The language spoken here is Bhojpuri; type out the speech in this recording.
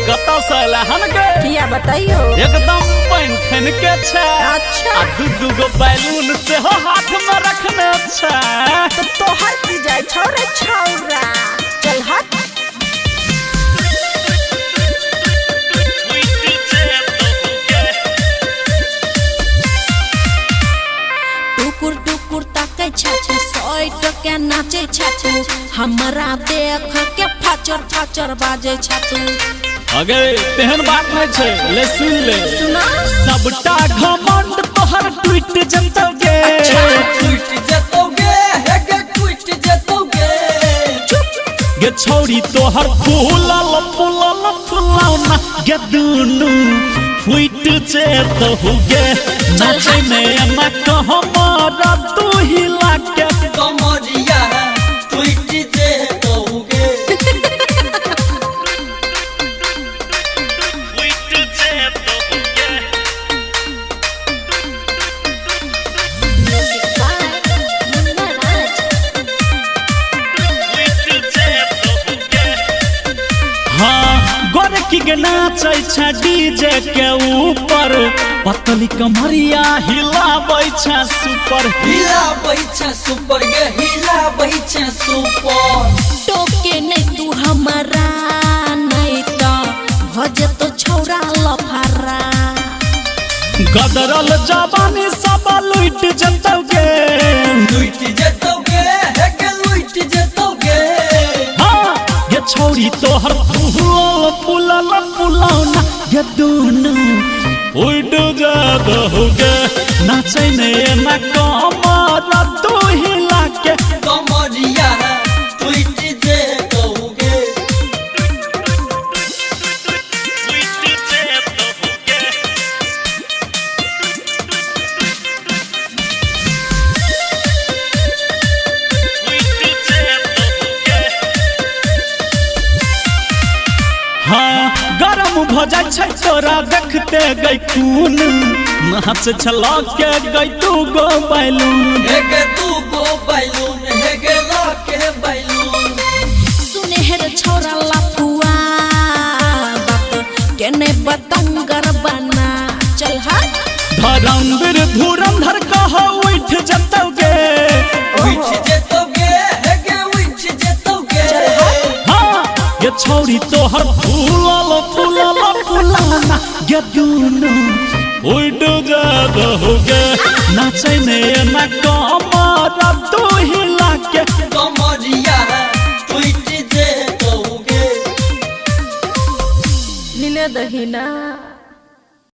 कता से लहन के किया बताइयो एकदम पैंथन के छे। अच्छा आ दू गो बैलून से हो हाथ में रखने छे। तो तोहर की जाय छोरे छौरा चल हट। टुकुर टुकुर ताकै छाछू सोई टके नाचे छाछू हमरा देख के फचर फचर बाजे छाछू। अगे तेहन बात नहीं छे ले सुन ले सुना सबटा घमंड तोहर टूट जतोगे। टूट जतोगे हे गे टूट जतोगे। गे छौरी तोहर फूलल फूलल फुलौना गे दुनु फुट जतोगे। नाचे में ना कहमारा तू हिला के कमरिया टूट जतोगे। गोरकी के नाचे छा डीजे के ऊपर पतली कमरिया हिलाबै छा सुपर। हिलाबै छा सुपर गे हिलाबै छा सुपर। टोके नहीं तू हमारा नहीं तो भजे तो छौरा लफारा। गदरल जवानी सब लुट जतोगे। लुट जतोगे हे गे लुट जतोगे। हाँ ये छौरी तोहर फूलल फूलल फुलौना ये दुनु उड़ जतोगे। नाचे में ना कहमारा तू हिला के कमरिया टूट जतोगे। हाँ गरम भ जाय छै तोरा देखते गई खून। नाच छलक के गई तू गो बैलून। हे गे तू गो बैलून हे गे लाके बैलून। सुनेहर छौरा लफुआ बात केने बतंगर बना चल हट। धरमवीर धुरंधर कह उठ जतोगे। उठ जतोगे हे गे उठ जतोगे। हाँ ये छौरी तोहर फूलल फूलल फुलौना ये दुनु उड़ जतोगे। नाचे में ना कहमारा तू हिला के कमरिया टूट जतोगे। लीले दहीना।